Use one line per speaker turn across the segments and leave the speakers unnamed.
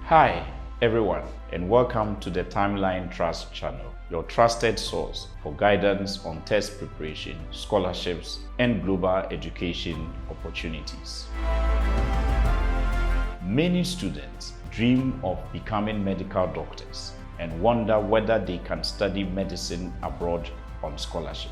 Hi everyone, and welcome to the Timeline Trust channel, your trusted source for guidance on test preparation, scholarships, and global education opportunities. Many students dream of becoming medical doctors and wonder whether they can study medicine abroad on scholarship.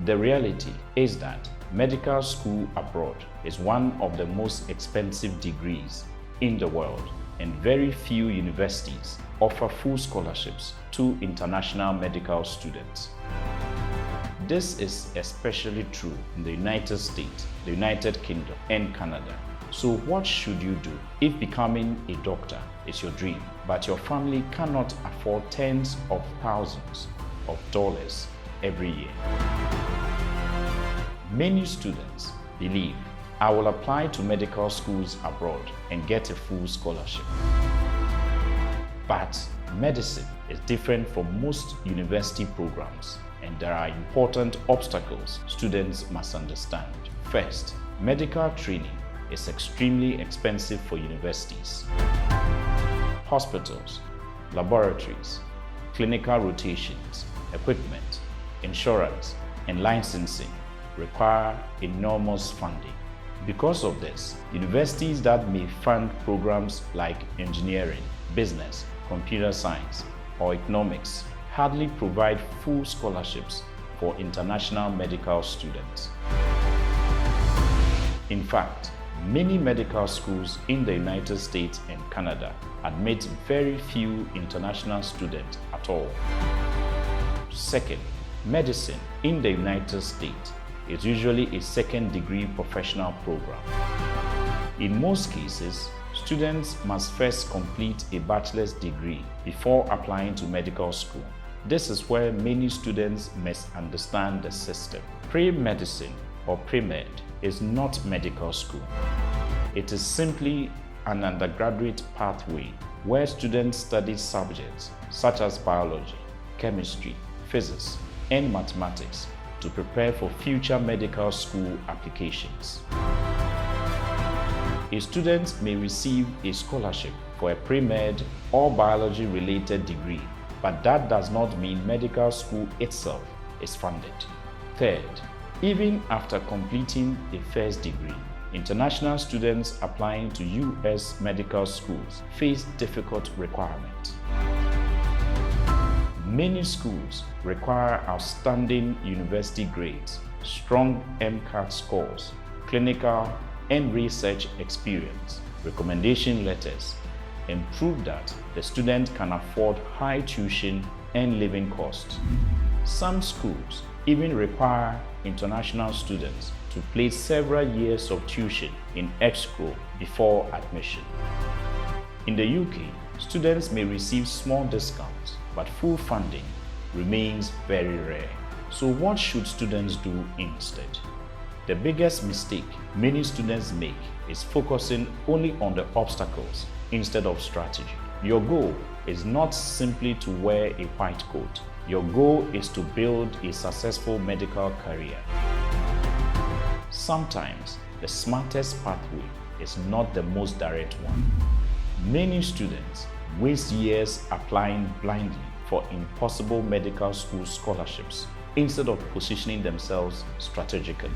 The reality is that medical school abroad is one of the most expensive degrees in the world, and very few universities offer full scholarships to international medical students. This is especially true in the United States, the United Kingdom, and Canada. So what should you do if becoming a doctor is your dream, but your family cannot afford tens of thousands of dollars every year? Many students believe, I will apply to medical schools abroad and get a full scholarship. But medicine is different from most university programs, and there are important obstacles students must understand. First, medical training is extremely expensive for universities. Hospitals, laboratories, clinical rotations, equipment, insurance, and licensing require enormous funding. Because of this, universities that may fund programs like engineering, business, computer science, or economics hardly provide full scholarships for international medical students. In fact, many medical schools in the United States and Canada admit very few international students at all. Second, medicine in the United States is usually a second-degree professional program. In most cases, students must first complete a bachelor's degree before applying to medical school. This is where many students misunderstand the system. Pre-medicine or pre-med is not medical school. It is simply an undergraduate pathway where students study subjects such as biology, chemistry, physics, and mathematics to prepare for future medical school applications. A student may receive a scholarship for a pre-med or biology-related degree, but that does not mean medical school itself is funded. Third, even after completing a first degree, international students applying to US medical schools face difficult requirements. Many schools require outstanding university grades, strong MCAT scores, clinical and research experience, recommendation letters, and prove that the student can afford high tuition and living costs. Some schools even require international students to place several years of tuition in escrow before admission. In the UK, students may receive small discounts, but full funding remains very rare. So what should students do instead? The biggest mistake many students make is focusing only on the obstacles instead of strategy. Your goal is not simply to wear a white coat. Your goal is to build a successful medical career. Sometimes the smartest pathway is not the most direct one. Many students waste years applying blindly for impossible medical school scholarships instead of positioning themselves strategically.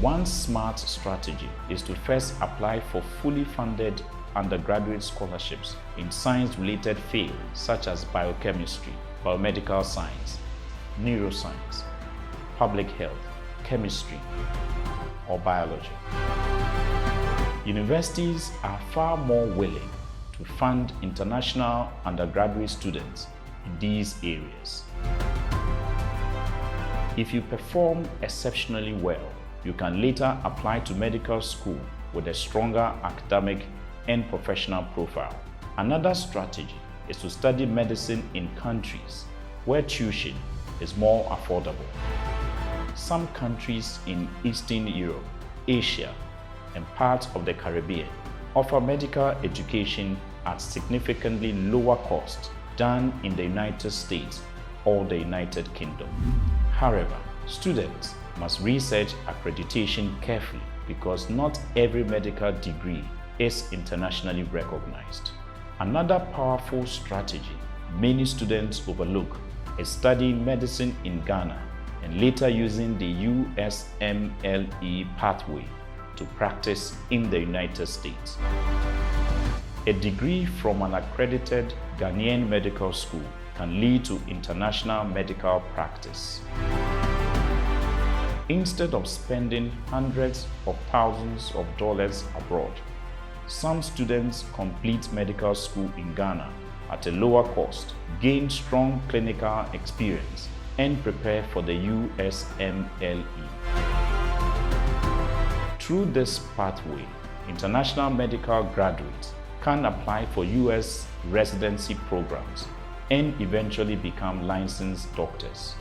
One smart strategy is to first apply for fully funded undergraduate scholarships in science-related fields such as biochemistry, biomedical science, neuroscience, public health, chemistry, or biology. Universities are far more willing to fund international undergraduate students in these areas. If you perform exceptionally well, you can later apply to medical school with a stronger academic and professional profile. Another strategy is to study medicine in countries where tuition is more affordable. Some countries in Eastern Europe, Asia, and parts of the Caribbean offer medical education at significantly lower cost than in the United States or the United Kingdom. However, students must research accreditation carefully because not every medical degree is internationally recognized. Another powerful strategy many students overlook is studying medicine in Ghana and later using the USMLE pathway to practice in the United States. A degree from an accredited Ghanaian medical school can lead to international medical practice. Instead of spending hundreds of thousands of dollars abroad, some students complete medical school in Ghana at a lower cost, gain strong clinical experience, and prepare for the USMLE. Through this pathway, international medical graduates can apply for US residency programs and eventually become licensed doctors.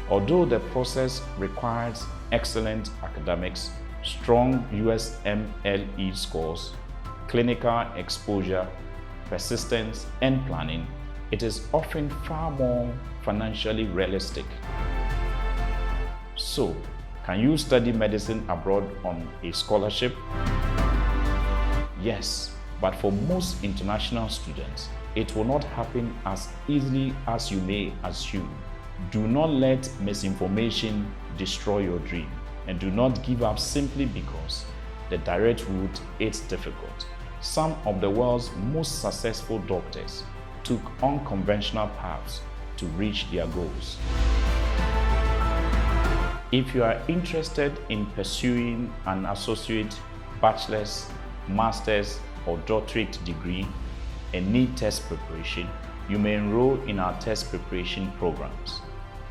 Although the process requires excellent academics, strong USMLE scores, clinical exposure, persistence, and planning, it is often far more financially realistic. So, can you study medicine abroad on a scholarship? Yes, but for most international students, it will not happen as easily as you may assume. Do not let misinformation destroy your dream, and do not give up simply because the direct route is difficult. Some of the world's most successful doctors took unconventional paths to reach their goals. If you are interested in pursuing an associate, bachelor's, master's, or doctorate degree and need test preparation, you may enroll in our test preparation programs.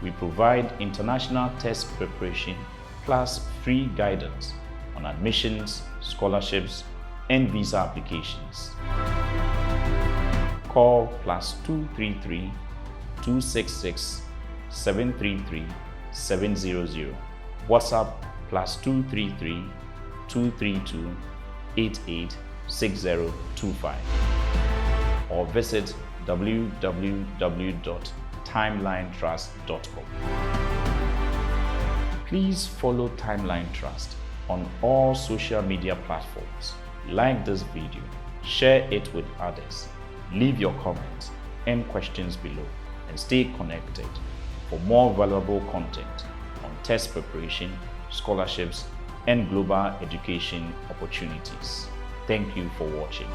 We provide international test preparation plus free guidance on admissions, scholarships, and visa applications. Call +233 266 733 700. WhatsApp +233 232 886025. Or visit www.timelinetrust.com. Please follow Timeline Trust on all social media platforms. Like this video, share it with others, leave your comments and questions below, and stay connected for more valuable content on test preparation, scholarships, and global education opportunities. Thank you for watching.